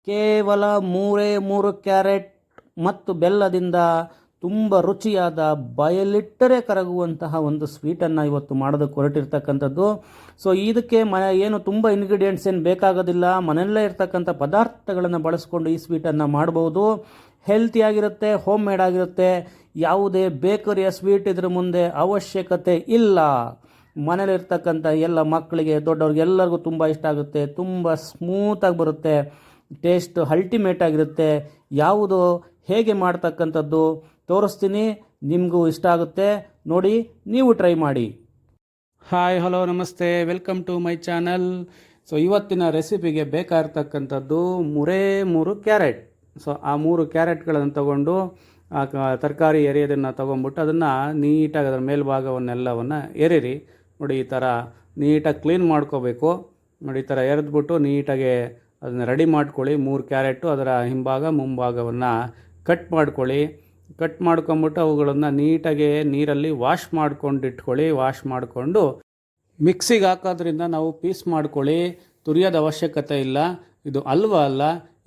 ಕೇವಲ 3 ಕ್ಯಾರೆಟ್ ಮತ್ತು ಬೆಲ್ಲದಿಂದ ತುಂಬ ರುಚಿಯಾದ ಬಯಲಿಟ್ಟರೆ ಕರಗುವಂತಹ ಒಂದು ಸ್ವೀಟನ್ನು ಇವತ್ತು ಮಾಡೋದಕ್ಕೆ ಹೊರಟಿರ್ತಕ್ಕಂಥದ್ದು. ಸೊ ಇದಕ್ಕೆ ಏನು ತುಂಬ ಇಂಗ್ರೀಡಿಯೆಂಟ್ಸ್ ಏನು ಬೇಕಾಗೋದಿಲ್ಲ, ಮನೆಯಲ್ಲೇ ಇರ್ತಕ್ಕಂಥ ಪದಾರ್ಥಗಳನ್ನು ಬಳಸ್ಕೊಂಡು ಈ ಸ್ವೀಟನ್ನು ಮಾಡ್ಬೋದು. ಹೆಲ್ತಿಯಾಗಿರುತ್ತೆ, ಹೋಮ್ ಮೇಡ್ ಆಗಿರುತ್ತೆ. ಯಾವುದೇ ಬೇಕರಿಯ ಸ್ವೀಟ್ ಇದ್ರ ಮುಂದೆ ಅವಶ್ಯಕತೆ ಇಲ್ಲ. ಮನೇಲಿರ್ತಕ್ಕಂಥ ಎಲ್ಲ ಮಕ್ಕಳಿಗೆ ದೊಡ್ಡವ್ರಿಗೆ ಎಲ್ಲರಿಗೂ ತುಂಬ ಇಷ್ಟ ಆಗುತ್ತೆ. ತುಂಬ ಸ್ಮೂತಾಗಿ ಬರುತ್ತೆ, ಟೇಸ್ಟ್ ಅಲ್ಟಿಮೇಟ್ ಆಗಿರುತ್ತೆ. ಯಾವುದು ಹೇಗೆ ಮಾಡ್ತಕ್ಕಂಥದ್ದು ತೋರಿಸ್ತೀನಿ, ನಿಮಗೂ ಇಷ್ಟ ಆಗುತ್ತೆ ನೋಡಿ, ನೀವು ಟ್ರೈ ಮಾಡಿ. ಹಾಯ್, ಹಲೋ, ನಮಸ್ತೆ, welcome to my channel. So ಇವತ್ತಿನ ರೆಸಿಪಿಗೆ ಬೇಕಾಗಿರ್ತಕ್ಕಂಥದ್ದು 3 ಕ್ಯಾರೆಟ್. ಸೊ ಆ 3 ಕ್ಯಾರೆಟ್ಗಳನ್ನು ತಗೊಂಡು ತರಕಾರಿ ಎರಿಯೋದನ್ನು ತೊಗೊಂಬಿಟ್ಟು ಅದನ್ನು ನೀಟಾಗಿ ಅದರ ಮೇಲ್ಭಾಗವನ್ನೆಲ್ಲವನ್ನು ಎರಿರಿ. ನೋಡಿ, ಈ ಥರ ನೀಟಾಗಿ ಕ್ಲೀನ್ ಮಾಡ್ಕೋಬೇಕು. ನೋಡಿ, ಈ ಥರ ಎರೆದ್ಬಿಟ್ಟು ನೀಟಾಗಿ ಅದನ್ನು ರೆಡಿ ಮಾಡ್ಕೊಳ್ಳಿ. 3 ಕ್ಯಾರೆಟು ಅದರ ಹಿಂಭಾಗ ಮುಂಭಾಗವನ್ನು ಕಟ್ ಮಾಡ್ಕೊಳ್ಳಿ. ಕಟ್ ಮಾಡ್ಕೊಂಬಿಟ್ಟು ಅವುಗಳನ್ನು ನೀಟಾಗಿ ನೀರಲ್ಲಿ ವಾಶ್ ಮಾಡ್ಕೊಂಡು ಇಟ್ಕೊಳ್ಳಿ. ವಾಶ್ ಮಾಡಿಕೊಂಡು ಮಿಕ್ಸಿಗೆ ಹಾಕೋದ್ರಿಂದ ನಾವು ಪೀಸ್ ಮಾಡ್ಕೊಳ್ಳಿ. ತುರಿಯೋದ ಅವಶ್ಯಕತೆ ಇಲ್ಲ. ಇದು ಹಲ್ವಾ ಅಲ್ಲ,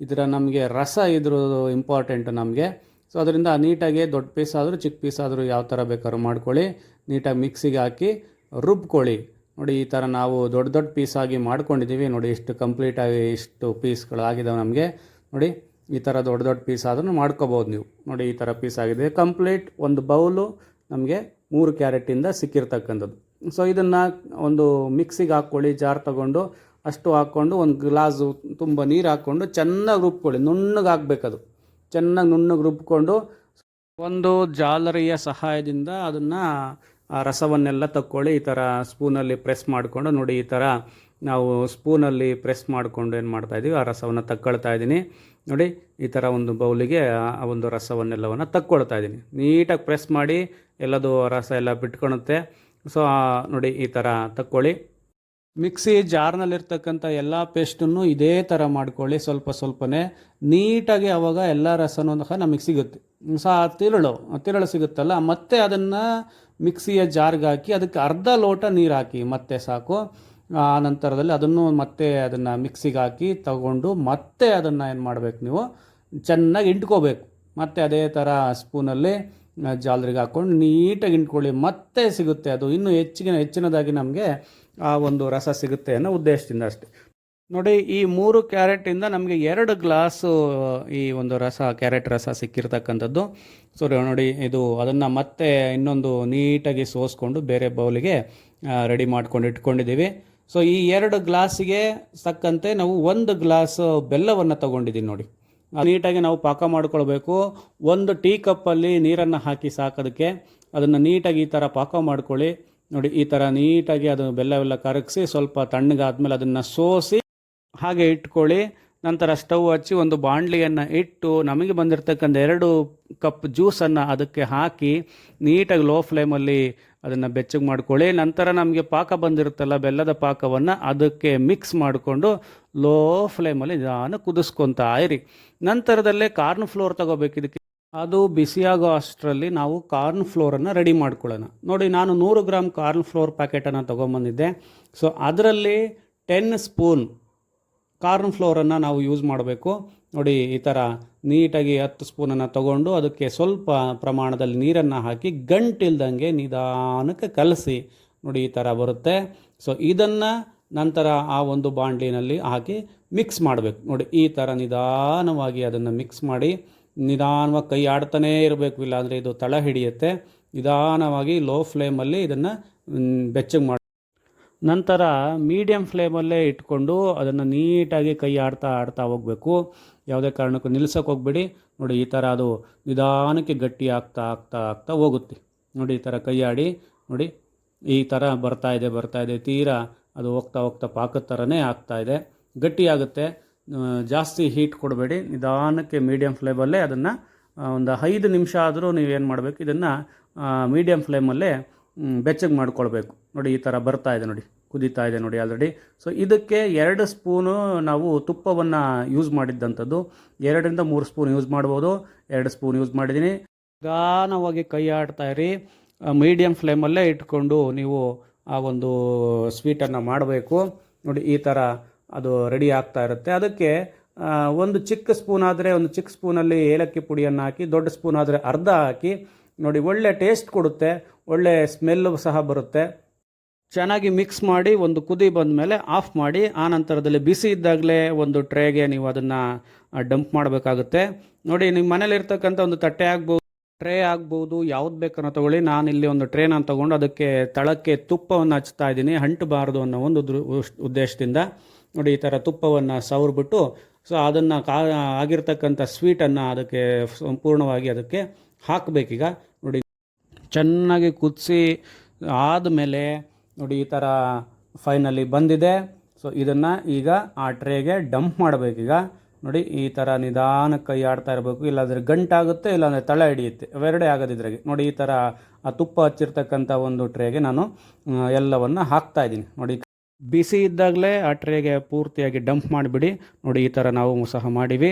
ಇದರ ನಮಗೆ ರಸ ಇದ್ರದ್ದು ಇಂಪಾರ್ಟೆಂಟು ನಮಗೆ. ಸೊ ಅದರಿಂದ ನೀಟಾಗಿ ದೊಡ್ಡ ಪೀಸ್ ಆದರೂ ಚಿಕ್ಕ ಪೀಸ್ ಆದರೂ ಯಾವ ಥರ ಬೇಕಾದ್ರೂ ಮಾಡ್ಕೊಳ್ಳಿ. ನೀಟಾಗಿ ಮಿಕ್ಸಿಗೆ ಹಾಕಿ ರುಬ್ಕೊಳ್ಳಿ. ನೋಡಿ, ಈ ಥರ ನಾವು ದೊಡ್ಡ ಪೀಸಾಗಿ ಮಾಡ್ಕೊಂಡಿದ್ದೀವಿ. ನೋಡಿ, ಇಷ್ಟು ಕಂಪ್ಲೀಟಾಗಿ ಇಷ್ಟು ಪೀಸ್ಗಳಾಗಿದ್ದಾವೆ ನಮಗೆ. ನೋಡಿ, ಈ ಥರ ದೊಡ್ಡ ಪೀಸ್ ಆದ್ರೂ ಮಾಡ್ಕೋಬೋದು ನೀವು. ನೋಡಿ, ಈ ಥರ ಪೀಸ್ ಆಗಿದೆ ಕಂಪ್ಲೀಟ್. ಒಂದು ಬೌಲು ನಮಗೆ 3 ಕ್ಯಾರೆಟಿಂದ ಸಿಕ್ಕಿರ್ತಕ್ಕಂಥದ್ದು. ಸೊ ಇದನ್ನು ಒಂದು ಮಿಕ್ಸಿಗೆ ಹಾಕ್ಕೊಳ್ಳಿ. ಜಾರ್ ತೊಗೊಂಡು ಅಷ್ಟು ಹಾಕ್ಕೊಂಡು ಒಂದು ಗ್ಲಾಸು ತುಂಬ ನೀರು ಹಾಕ್ಕೊಂಡು ಚೆನ್ನಾಗಿ ರುಬ್ಕೊಳ್ಳಿ. ನುಣ್ಣಗೆ ಹಾಕ್ಬೇಕದು. ಚೆನ್ನಾಗಿ ನುಣ್ಣಗೆ ರುಬ್ಕೊಂಡು ಒಂದು ಜಾಲರಿಯ ಸಹಾಯದಿಂದ ಅದನ್ನು ಆ ರಸವನ್ನೆಲ್ಲ ತಕ್ಕೊಳ್ಳಿ. ಈ ಥರ ಸ್ಪೂನಲ್ಲಿ ಪ್ರೆಸ್ ಮಾಡಿಕೊಂಡು ನೋಡಿ, ಈ ಥರ ನಾವು ಸ್ಪೂನಲ್ಲಿ ಪ್ರೆಸ್ ಮಾಡಿಕೊಂಡು ಏನು ಮಾಡ್ತಾಯಿದ್ದೀವಿ, ಆ ರಸವನ್ನು ತಕ್ಕೊಳ್ತಾ ಇದ್ದೀನಿ. ನೋಡಿ, ಈ ಥರ ಒಂದು ಬೌಲಿಗೆ ಆ ಒಂದು ರಸವನ್ನೆಲ್ಲವನ್ನು ತಕ್ಕೊಳ್ತಾ ಇದ್ದೀನಿ. ನೀಟಾಗಿ ಪ್ರೆಸ್ ಮಾಡಿ, ಎಲ್ಲದು ರಸ ಎಲ್ಲ ಬಿಟ್ಕೊಳುತ್ತೆ. ಸೊ ನೋಡಿ, ಈ ಥರ ತಕ್ಕೊಳ್ಳಿ. ಮಿಕ್ಸಿ ಜಾರ್ನಲ್ಲಿರ್ತಕ್ಕಂಥ ಎಲ್ಲ ಪೇಸ್ಟನ್ನು ಇದೇ ಥರ ಮಾಡ್ಕೊಳ್ಳಿ. ಸ್ವಲ್ಪನೇ ನೀಟಾಗಿ ಆವಾಗ ಎಲ್ಲ ರಸನೂ ಸಹ ನಮಗೆ ಸಿಗುತ್ತೆ. ತಿರುಳು ಸಿಗುತ್ತಲ್ಲ, ಮತ್ತೆ ಅದನ್ನು ಮಿಕ್ಸಿಯ ಜಾರ್ಗೆ ಹಾಕಿ ಅದಕ್ಕೆ ಅರ್ಧ ಲೋಟ ನೀರು ಹಾಕಿ ಮತ್ತೆ ಸಾಕು. ಆ ನಂತರದಲ್ಲಿ ಅದನ್ನು ಮಿಕ್ಸಿಗೆ ಹಾಕಿ ತಗೊಂಡು ಮತ್ತೆ ಅದನ್ನು ಏನು ಮಾಡಬೇಕು, ನೀವು ಚೆನ್ನಾಗಿ ಇಂಟ್ಕೋಬೇಕು. ಮತ್ತೆ ಅದೇ ಥರ ಸ್ಪೂನಲ್ಲಿ ಜಾಲರಿಗೆ ಹಾಕ್ಕೊಂಡು ನೀಟಾಗಿ ಇಂಟ್ಕೊಳ್ಳಿ. ಮತ್ತೆ ಸಿಗುತ್ತೆ ಅದು ಇನ್ನೂ ಹೆಚ್ಚಿನದಾಗಿ ನಮಗೆ ಆ ಒಂದು ರಸ ಸಿಗುತ್ತೆ ಅನ್ನೋ ಉದ್ದೇಶದಿಂದ ಅಷ್ಟೆ. ನೋಡಿ, ಈ 3 ಕ್ಯಾರೆಟಿಂದ ನಮಗೆ 2 ಗ್ಲಾಸು ಈ ಒಂದು ಕ್ಯಾರೆಟ್ ರಸ ಸಿಕ್ಕಿರ್ತಕ್ಕಂಥದ್ದು. ಸೊ ನೋಡಿ, ಇದು ಅದನ್ನು ಮತ್ತೆ ಇನ್ನೊಂದು ನೀಟಾಗಿ ಸೋಸ್ಕೊಂಡು ಬೇರೆ ಬೌಲಿಗೆ ರೆಡಿ ಮಾಡ್ಕೊಂಡು ಇಟ್ಕೊಂಡಿದ್ದೀವಿ. ಸೊ ಈ 2 ಗ್ಲಾಸಿಗೆ ತಕ್ಕಂತೆ ನಾವು 1 ಗ್ಲಾಸ್ ಬೆಲ್ಲವನ್ನು ತೊಗೊಂಡಿದ್ದೀವಿ. ನೋಡಿ, ನೀಟಾಗಿ ನಾವು ಪಾಕ ಮಾಡ್ಕೊಳ್ಬೇಕು. 1 ಟೀ ಕಪ್ಪಲ್ಲಿ ನೀರನ್ನು ಹಾಕಿ ಸಾಕೋದಕ್ಕೆ ಅದನ್ನು ನೀಟಾಗಿ ಈ ಥರ ಪಾಕ ಮಾಡ್ಕೊಳ್ಳಿ. ನೋಡಿ, ಈ ಥರ ನೀಟಾಗಿ ಅದು ಬೆಲ್ಲವೆಲ್ಲ ಕರಗಿಸಿ ಸ್ವಲ್ಪ ತಣ್ಣಗಾದ್ಮೇಲೆ ಅದನ್ನು ಸೋಸಿ ಹಾಗೆ ಇಟ್ಕೊಳ್ಳಿ. ನಂತರ ಸ್ಟವ್ ಹಚ್ಚಿ ಒಂದು ಬಾಣಲಿಯನ್ನು ಇಟ್ಟು ನಮಗೆ ಬಂದಿರತಕ್ಕಂಥ 2 ಕಪ್ ಜ್ಯೂಸನ್ನು ಅದಕ್ಕೆ ಹಾಕಿ ನೀಟಾಗಿ ಲೋ ಫ್ಲೇಮಲ್ಲಿ ಅದನ್ನು ಬೆಚ್ಚಗೆ ಮಾಡ್ಕೊಳ್ಳಿ. ನಂತರ ನಮಗೆ ಪಾಕ ಬಂದಿರುತ್ತಲ್ಲ, ಬೆಲ್ಲದ ಪಾಕವನ್ನು ಅದಕ್ಕೆ ಮಿಕ್ಸ್ ಮಾಡಿಕೊಂಡು ಲೋ ಫ್ಲೇಮಲ್ಲಿ ನಿಧಾನ ಕುದಿಸ್ಕೊತಾ ಇರಿ. ನಂತರದಲ್ಲೇ ಕಾರ್ನ್ ಫ್ಲೋರ್ ತಗೋಬೇಕು. ಇದಕ್ಕೆ ಅದು ಬಿಸಿಯಾಗೋ ಅಷ್ಟರಲ್ಲಿ ನಾವು ಕಾರ್ನ್ ಫ್ಲೋರನ್ನು ರೆಡಿ ಮಾಡ್ಕೊಳ್ಳೋಣ. ನೋಡಿ, ನಾನು 100 ಗ್ರಾಮ್ ಕಾರ್ನ್ ಫ್ಲೋರ್ ಪ್ಯಾಕೆಟನ್ನು ತೊಗೊಂಬಂದಿದ್ದೆ. ಸೊ ಅದರಲ್ಲಿ 10 ಸ್ಪೂನ್ ಕಾರ್ನ್ ಫ್ಲೋರನ್ನು ನಾವು ಯೂಸ್ ಮಾಡಬೇಕು. ನೋಡಿ, ಈ ಥರ ನೀಟಾಗಿ 10 ಸ್ಪೂನನ್ನು ತೊಗೊಂಡು ಅದಕ್ಕೆ ಸ್ವಲ್ಪ ಪ್ರಮಾಣದಲ್ಲಿ ನೀರನ್ನು ಹಾಕಿ ಗಂಟಿಲ್ದಂಗೆ ನಿಧಾನಕ್ಕೆ ಕಲಸಿ. ನೋಡಿ, ಈ ಥರ ಬರುತ್ತೆ. ಸೊ ಇದನ್ನು ನಂತರ ಆ ಒಂದು ಬಾಣಲಿನಲ್ಲಿ ಹಾಕಿ ಮಿಕ್ಸ್ ಮಾಡಬೇಕು. ನೋಡಿ, ಈ ಥರ ನಿಧಾನವಾಗಿ ಅದನ್ನು ಮಿಕ್ಸ್ ಮಾಡಿ ನಿಧಾನವಾಗಿ ಕೈ ಆಡ್ತಾನೇ ಇರಬೇಕು, ಇಲ್ಲಾಂದರೆ ಇದು ತಳ ಹಿಡಿಯುತ್ತೆ. ನಿಧಾನವಾಗಿ ಲೋ ಫ್ಲೇಮಲ್ಲಿ ಇದನ್ನು ಬೆಚ್ಚಗೆ ಮಾಡಿ ನಂತರ ಮೀಡಿಯಮ್ ಫ್ಲೇಮಲ್ಲೇ ಇಟ್ಕೊಂಡು ಅದನ್ನು ನೀಟಾಗಿ ಕೈ ಆಡ್ತಾ ಹೋಗಬೇಕು. ಯಾವುದೇ ಕಾರಣಕ್ಕೂ ನಿಲ್ಸೋಕೆ ಹೋಗ್ಬೇಡಿ. ನೋಡಿ, ಈ ಥರ ಅದು ನಿಧಾನಕ್ಕೆ ಗಟ್ಟಿ ಆಗ್ತಾ ಹೋಗುತ್ತೆ. ನೋಡಿ, ಈ ಥರ ಕೈ ಆಡಿ ನೋಡಿ, ಈ ಥರ ಬರ್ತಾ ಇದೆ ತೀರಾ ಅದು ಹೋಗ್ತಾ ಪಾಕದ ಥರನೇ ಆಗ್ತಾಯಿದೆ. ಗಟ್ಟಿಯಾಗುತ್ತೆ. ಜಾಸ್ತಿ ಹೀಟ್ ಕೊಡಬೇಡಿ, ನಿಧಾನಕ್ಕೆ ಮೀಡಿಯಮ್ ಫ್ಲೇಮಲ್ಲೇ ಅದನ್ನು ಒಂದು 5 ನಿಮಿಷ ಆದರೂ ನೀವೇನು ಮಾಡಬೇಕು, ಇದನ್ನು ಮೀಡಿಯಮ್ ಫ್ಲೇಮಲ್ಲೇ ಬೆಚ್ಚಗೆ ಮಾಡ್ಕೊಳ್ಬೇಕು. ನೋಡಿ, ಈ ಥರ ಬರ್ತಾ ಇದೆ, ನೋಡಿ ಕುದೀತಾ ಇದೆ ನೋಡಿ ಆಲ್ರೆಡಿ. ಸೊ ಇದಕ್ಕೆ 2 ಸ್ಪೂನು ನಾವು ತುಪ್ಪವನ್ನು ಯೂಸ್ ಮಾಡಿದ್ದಂಥದ್ದು. 2ರಿಂದ 3 ಸ್ಪೂನ್ ಯೂಸ್ ಮಾಡ್ಬೋದು. 2 ಸ್ಪೂನ್ ಯೂಸ್ ಮಾಡಿದ್ದೀನಿ. ನಿಧಾನವಾಗಿ ಕೈ ಆಡ್ತಾ ಇರಿ. ಮೀಡಿಯಮ್ ಫ್ಲೇಮಲ್ಲೇ ಇಟ್ಕೊಂಡು ನೀವು ಆ ಒಂದು ಸ್ವೀಟನ್ನು ಮಾಡಬೇಕು. ನೋಡಿ, ಈ ಥರ ಅದು ರೆಡಿ ಆಗ್ತಾ ಇರುತ್ತೆ. ಅದಕ್ಕೆ ಒಂದು ಚಿಕ್ಕ ಸ್ಪೂನ್ ಆದರೆ ಒಂದು ಚಿಕ್ಕ ಸ್ಪೂನಲ್ಲಿ ಏಲಕ್ಕಿ ಪುಡಿಯನ್ನು ಹಾಕಿ, ದೊಡ್ಡ ಸ್ಪೂನ್ ಆದರೆ ಅರ್ಧ ಹಾಕಿ ನೋಡಿ, ಒಳ್ಳೆ ಟೇಸ್ಟ್ ಕೊಡುತ್ತೆ, ಒಳ್ಳೆ ಸ್ಮೆಲ್ಲು ಸಹ ಬರುತ್ತೆ. ಚೆನ್ನಾಗಿ ಮಿಕ್ಸ್ ಮಾಡಿ ಒಂದು ಕುದಿ ಬಂದ ಮೇಲೆ ಆಫ್ ಮಾಡಿ, ಆ ನಂತರದಲ್ಲಿ ಬಿಸಿ ಇದ್ದಾಗಲೇ ಒಂದು ಟ್ರೇಗೆ ನೀವು ಅದನ್ನು ಡಂಪ್ ಮಾಡಬೇಕಾಗುತ್ತೆ. ನೋಡಿ, ನಿಮ್ಮ ಮನೇಲಿರ್ತಕ್ಕಂಥ ಒಂದು ತಟ್ಟೆ ಆಗ್ಬೋದು, ಟ್ರೇ ಆಗ್ಬೋದು, ಯಾವ್ದು ಬೇಕನ್ನೋ ತೊಗೊಳ್ಳಿ. ನಾನಿಲ್ಲಿ ಒಂದು ಟ್ರೇನ ತೊಗೊಂಡು ಅದಕ್ಕೆ ತಳಕ್ಕೆ ತುಪ್ಪವನ್ನು ಹಚ್ತಾ ಇದ್ದೀನಿ, ಅಂಟಬಾರ್ದು ಅನ್ನೋ ಒಂದು ಉದ್ದೇಶದಿಂದ. ನೋಡಿ, ಈ ಥರ ತುಪ್ಪವನ್ನು ಸವರ್ಬಿಟ್ಟು ಸೊ ಅದನ್ನು ಆಗಿರ್ತಕ್ಕಂಥ ಸ್ವೀಟನ್ನು ಅದಕ್ಕೆ ಸಂಪೂರ್ಣವಾಗಿ ಅದಕ್ಕೆ ಹಾಕಬೇಕೀಗ. ನೋಡಿ, ಚೆನ್ನಾಗಿ ಕುದಿಸಿ ಆದಮೇಲೆ ನೋಡಿ ಈ ಥರ ಫೈನಲಿ ಬಂದಿದೆ. ಸೊ ಇದನ್ನು ಈಗ ಆ ಟ್ರೇಗೆ ಡಂಪ್ ಮಾಡಬೇಕೀಗ. ನೋಡಿ, ಈ ಥರ ನಿಧಾನಕ್ಕೆ ಕೈ ಆಡ್ತಾ ಇರಬೇಕು, ಇಲ್ಲಾಂದರೆ ಗಂಟಾಗುತ್ತೆ, ಇಲ್ಲಾಂದರೆ ತಳ ಹಿಡಿಯುತ್ತೆ, ಅವೆರಡೇ ಆಗೋದಿದ್ರಾಗೆ. ನೋಡಿ, ಈ ಥರ ಆ ತುಪ್ಪ ಹಚ್ಚಿರ್ತಕ್ಕಂಥ ಒಂದು ಟ್ರೇಗೆ ನಾನು ಎಲ್ಲವನ್ನು ಹಾಕ್ತಾಯಿದ್ದೀನಿ. ನೋಡಿ, ಬಿಸಿ ಇದ್ದಾಗಲೇ ಆ ಟ್ರೇಗೆ ಪೂರ್ತಿಯಾಗಿ ಡಂಪ್ ಮಾಡಿಬಿಡಿ. ನೋಡಿ, ಈ ಥರ ನಾವು ಸಹ ಮಾಡಿವಿ.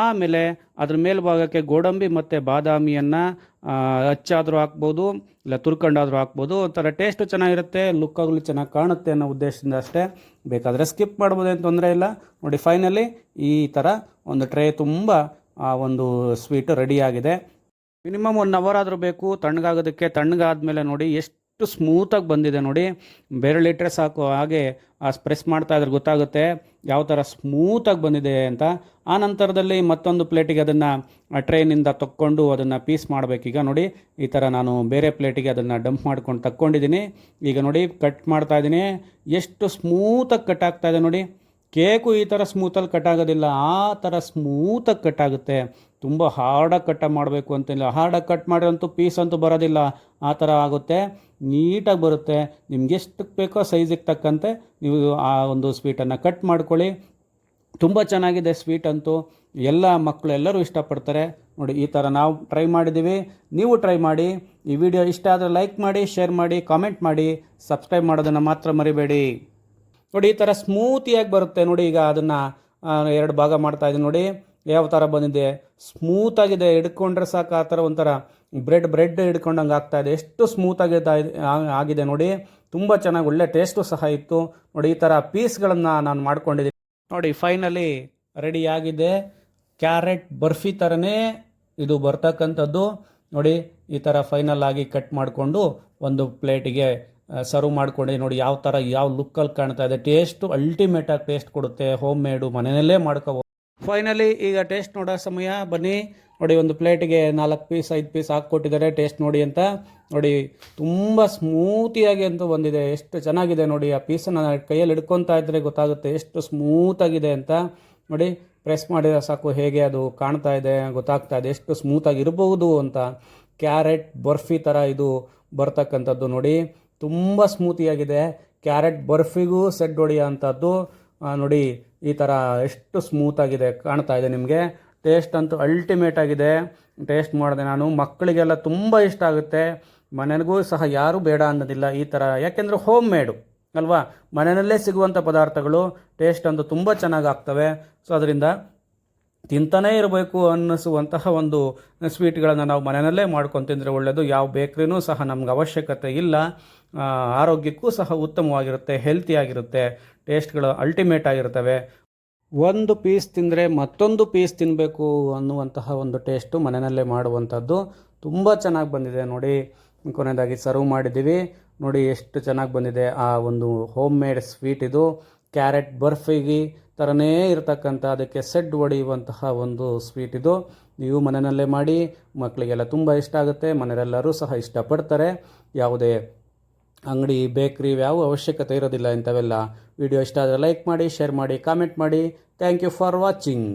ಆಮೇಲೆ ಅದ್ರ ಮೇಲ್ಭಾಗಕ್ಕೆ ಗೋಡಂಬಿ ಮತ್ತು ಬಾದಾಮಿಯನ್ನು ಹಚ್ಚಾದರೂ ಹಾಕ್ಬೋದು, ಇಲ್ಲ ತುರ್ಕೊಂಡಾದರೂ ಹಾಕ್ಬೋದು. ಒಂಥರ ಟೇಸ್ಟು ಚೆನ್ನಾಗಿರುತ್ತೆ, ಲುಕ್ಕಾಗಲಿ ಚೆನ್ನಾಗಿ ಕಾಣುತ್ತೆ ಅನ್ನೋ ಉದ್ದೇಶದಿಂದ ಅಷ್ಟೇ. ಬೇಕಾದರೆ ಸ್ಕಿಪ್ ಮಾಡ್ಬೋದೇನು ತೊಂದರೆ ಇಲ್ಲ. ನೋಡಿ, ಫೈನಲಿ ಈ ಥರ ಒಂದು ಟ್ರೇ ತುಂಬ ಒಂದು ಸ್ವೀಟು ರೆಡಿಯಾಗಿದೆ. ಮಿನಿಮಮ್ 1 ಅವರ್ ಆದರೂ ಬೇಕು ತಣ್ಣಗಾಗೋದಕ್ಕೆ. ತಣ್ಣಗಾದ್ಮೇಲೆ ನೋಡಿ ಎಷ್ಟು ಸ್ಮೂತಾಗಿ ಬಂದಿದೆ. ನೋಡಿ, ಬೆರಳಿಟ್ರೆ ಸಾಕು, ಹಾಗೆ ಪ್ರೆಸ್ ಮಾಡ್ತಾ ಇದ್ರೆ ಗೊತ್ತಾಗುತ್ತೆ ಯಾವ ಥರ ಸ್ಮೂತಾಗಿ ಬಂದಿದೆ ಅಂತ. ಆ ನಂತರದಲ್ಲಿ ಮತ್ತೊಂದು ಪ್ಲೇಟಿಗೆ ಅದನ್ನು ಟ್ರೈನಿಂದ ತಕ್ಕೊಂಡು ಅದನ್ನು ಪೀಸ್ ಮಾಡಬೇಕೀಗ. ನೋಡಿ, ಈ ಥರ ನಾನು ಬೇರೆ ಪ್ಲೇಟಿಗೆ ಅದನ್ನು ಡಂಪ್ ಮಾಡ್ಕೊಂಡು ತಕ್ಕೊಂಡಿದ್ದೀನಿ. ಈಗ ನೋಡಿ, ಕಟ್ ಮಾಡ್ತಾ ಇದ್ದೀನಿ. ಎಷ್ಟು ಸ್ಮೂತಾಗಿ ಕಟ್ ಆಗ್ತಾ ಇದೆ ನೋಡಿ. ಕೇಕು ಈ ಥರ ಸ್ಮೂತಲ್ಲಿ ಕಟ್ ಆಗೋದಿಲ್ಲ, ಆ ಥರ ಸ್ಮೂತಾಗಿ ಕಟ್ ಆಗುತ್ತೆ. ತುಂಬ ಹಾರ್ಡಾಗಿ ಕಟ್ ಮಾಡಬೇಕು ಅಂತಿಲ್ಲ, ಹಾರ್ಡಾಗಿ ಕಟ್ ಮಾಡಿರಂತೂ ಪೀಸ್ ಅಂತೂ ಬರೋದಿಲ್ಲ, ಆ ಥರ ಆಗುತ್ತೆ. ನೀಟಾಗಿ ಬರುತ್ತೆ. ನಿಮ್ಗೆ ಎಷ್ಟಕ್ಕೆ ಬೇಕೋ ಸೈಜಿಗೆ ತಕ್ಕಂತೆ ನೀವು ಆ ಒಂದು ಸ್ವೀಟನ್ನು ಕಟ್ ಮಾಡ್ಕೊಳ್ಳಿ. ತುಂಬ ಚೆನ್ನಾಗಿದೆ ಸ್ವೀಟ್ ಅಂತೂ, ಎಲ್ಲ ಮಕ್ಕಳು ಎಲ್ಲರೂ ಇಷ್ಟಪಡ್ತಾರೆ. ನೋಡಿ, ಈ ಥರ ನಾವು ಟ್ರೈ ಮಾಡಿದ್ದೀವಿ, ನೀವು ಟ್ರೈ ಮಾಡಿ. ಈ ವಿಡಿಯೋ ಇಷ್ಟ ಆದರೆ ಲೈಕ್ ಮಾಡಿ, ಶೇರ್ ಮಾಡಿ, ಕಾಮೆಂಟ್ ಮಾಡಿ, ಸಬ್ಸ್ಕ್ರೈಬ್ ಮಾಡೋದನ್ನು ಮಾತ್ರ ಮರಿಬೇಡಿ. ನೋಡಿ, ಈ ಥರ ಸ್ಮೂತಿಯಾಗಿ ಬರುತ್ತೆ. ನೋಡಿ, ಈಗ ಅದನ್ನು 2 ಭಾಗ ಮಾಡ್ತಾಯಿದ್ದೀನಿ. ನೋಡಿ ಯಾವ ಥರ ಬಂದಿದೆ, ಸ್ಮೂತಾಗಿದೆ. ಹಿಡ್ಕೊಂಡ್ರೆ ಸಾಕು, ಆ ಥರ ಒಂಥರ ಬ್ರೆಡ್ ಹಿಡ್ಕೊಂಡಂಗೆ ಆಗ್ತಾಯಿದೆ. ಎಷ್ಟು ಸ್ಮೂತಾಗಿ ಆಗಿದೆ ನೋಡಿ. ತುಂಬ ಚೆನ್ನಾಗಿ ಒಳ್ಳೆ ಟೇಸ್ಟು ಸಹ ಇತ್ತು. ನೋಡಿ, ಈ ಥರ ಪೀಸ್ಗಳನ್ನು ನಾನು ಮಾಡ್ಕೊಂಡಿದ್ದೀನಿ. ನೋಡಿ, ಫೈನಲಿ ರೆಡಿಯಾಗಿದೆ. ಕ್ಯಾರೆಟ್ ಬರ್ಫಿ ಥರನೇ ಇದು ಬರ್ತಕ್ಕಂಥದ್ದು. ನೋಡಿ, ಈ ಥರ ಫೈನಲ್ ಆಗಿ ಕಟ್ ಮಾಡಿಕೊಂಡು ಒಂದು ಪ್ಲೇಟಿಗೆ ಸರ್ವ್ ಮಾಡ್ಕೊಂಡು ನೋಡಿ ಯಾವ ಥರ ಯಾವ ಲುಕ್ಕಲ್ಲಿ ಕಾಣ್ತಾ ಇದೆ. ಟೇಸ್ಟು ಅಲ್ಟಿಮೇಟಾಗಿ ಟೇಸ್ಟ್ ಕೊಡುತ್ತೆ. ಹೋಮ್ ಮೇಡು ಮನೆಯಲ್ಲೇ ಮಾಡ್ಕೋಬೋದು. ಫೈನಲಿ ಈಗ ಟೇಸ್ಟ್ ನೋಡೋ ಸಮಯ, ಬನ್ನಿ. ನೋಡಿ, ಒಂದು ಪ್ಲೇಟಿಗೆ 4 ಪೀಸ್ 5 ಪೀಸ್ ಹಾಕ್ಕೊಟ್ಟಿದ್ದಾರೆ, ಟೇಸ್ಟ್ ನೋಡಿ ಅಂತ. ನೋಡಿ, ತುಂಬ ಸ್ಮೂತಿಯಾಗಿ ಅಂತೂ ಬಂದಿದೆ. ಎಷ್ಟು ಚೆನ್ನಾಗಿದೆ ನೋಡಿ. ಆ ಪೀಸನ್ನು ಕೈಯಲ್ಲಿ ಹಿಡ್ಕೊತಾ ಇದ್ದರೆ ಗೊತ್ತಾಗುತ್ತೆ ಎಷ್ಟು ಸ್ಮೂತಾಗಿದೆ ಅಂತ. ನೋಡಿ, ಪ್ರೆಸ್ ಮಾಡಿದರೆ ಸಾಕು ಹೇಗೆ ಅದು ಕಾಣ್ತಾ ಇದೆ, ಗೊತ್ತಾಗ್ತಾ ಇದೆ ಎಷ್ಟು ಸ್ಮೂತಾಗಿ ಇರಬಹುದು ಅಂತ. ಕ್ಯಾರೆಟ್ ಬರ್ಫಿ ಥರ ಇದು ಬರ್ತಕ್ಕಂಥದ್ದು. ನೋಡಿ, ತುಂಬ ಸ್ಮೂತಿಯಾಗಿದೆ. ಕ್ಯಾರೆಟ್ ಬರ್ಫಿಗೂ ಸೆಡ್ ಹೊಡೆಯೋ ಅಂಥದ್ದು. ನೋಡಿ, ಈ ಥರ ಎಷ್ಟು ಸ್ಮೂತಾಗಿದೆ ಕಾಣ್ತಾ ಇದೆ ನಿಮಗೆ. ಟೇಸ್ಟ್ ಅಂತೂ ಅಲ್ಟಿಮೇಟ್ ಆಗಿದೆ. ಟೇಸ್ಟ್ ಮಾಡಿದೆ ನಾನು, ಮಕ್ಕಳಿಗೆಲ್ಲ ತುಂಬ ಇಷ್ಟ ಆಗುತ್ತೆ. ಮನೆಗೂ ಸಹ ಯಾರೂ ಬೇಡ ಅನ್ನೋದಿಲ್ಲ ಈ ಥರ, ಯಾಕೆಂದರೆ ಹೋಮ್ ಮೇಡು ಅಲ್ವಾ, ಮನೆಯಲ್ಲೇ ಸಿಗುವಂಥ ಪದಾರ್ಥಗಳು. ಟೇಸ್ಟ್ ಅಂತೂ ತುಂಬ ಚೆನ್ನಾಗಿ ಆಗ್ತವೆ. ಸೊ ಅದರಿಂದ ತಿಂತಾನೇ ಇರಬೇಕು ಅನ್ನಿಸುವಂತಹ ಒಂದು ಸ್ವೀಟ್ಗಳನ್ನು ನಾವು ಮನೆಯಲ್ಲೇ ಮಾಡ್ಕೊಂಡು ತಿಂದರೆ ಒಳ್ಳೆಯದು. ಯಾವ ಬೇಕ್ರಿನೂ ಸಹ ನಮ್ಗೆ ಅವಶ್ಯಕತೆ ಇಲ್ಲ. ಆರೋಗ್ಯಕ್ಕೂ ಸಹ ಉತ್ತಮವಾಗಿರುತ್ತೆ, ಹೆಲ್ತಿಯಾಗಿರುತ್ತೆ. ಟೇಸ್ಟ್ಗಳು ಅಲ್ಟಿಮೇಟ್ ಆಗಿರ್ತವೆ. ಒಂದು ಪೀಸ್ ತಿಂದರೆ ಮತ್ತೊಂದು ಪೀಸ್ ತಿನ್ನಬೇಕು ಅನ್ನುವಂತಹ ಒಂದು ಟೇಸ್ಟು ಮನೆಯಲ್ಲೇ ಮಾಡುವಂಥದ್ದು. ತುಂಬ ಚೆನ್ನಾಗಿ ಬಂದಿದೆ ನೋಡಿ. ಕೊನೆಯದಾಗಿ ಸರ್ವ್ ಮಾಡಿದ್ದೀವಿ. ನೋಡಿ ಎಷ್ಟು ಚೆನ್ನಾಗಿ ಬಂದಿದೆ ಆ ಒಂದು ಹೋಮ್ ಮೇಡ್ ಸ್ವೀಟ್. ಇದು ಕ್ಯಾರೆಟ್ ಬರ್ಫಿಗೆ ಥರನೇ ಇರತಕ್ಕಂಥ, ಅದಕ್ಕೆ ಸೆಡ್ ಹೊಡೆಯುವಂತಹ ಒಂದು ಸ್ವೀಟ್ ಇದು. ನೀವು ಮನೆಯಲ್ಲೇ ಮಾಡಿ, ಮಕ್ಕಳಿಗೆಲ್ಲ ತುಂಬ ಇಷ್ಟ ಆಗುತ್ತೆ. ಮನೆಯಲ್ಲರೂ ಸಹ ಇಷ್ಟಪಡ್ತಾರೆ. ಯಾವುದೇ ಅಂಗಡಿ ಬೇಕ್ರಿ ಯಾವ ಅವಶ್ಯಕತೆ ಇರೋದಿಲ್ಲ ಇಂಥವೆಲ್ಲ. ವಿಡಿಯೋ ಇಷ್ಟ ಆದರೆ ಲೈಕ್ ಮಾಡಿ, ಶೇರ್ ಮಾಡಿ, ಕಾಮೆಂಟ್ ಮಾಡಿ. Thank you for watching.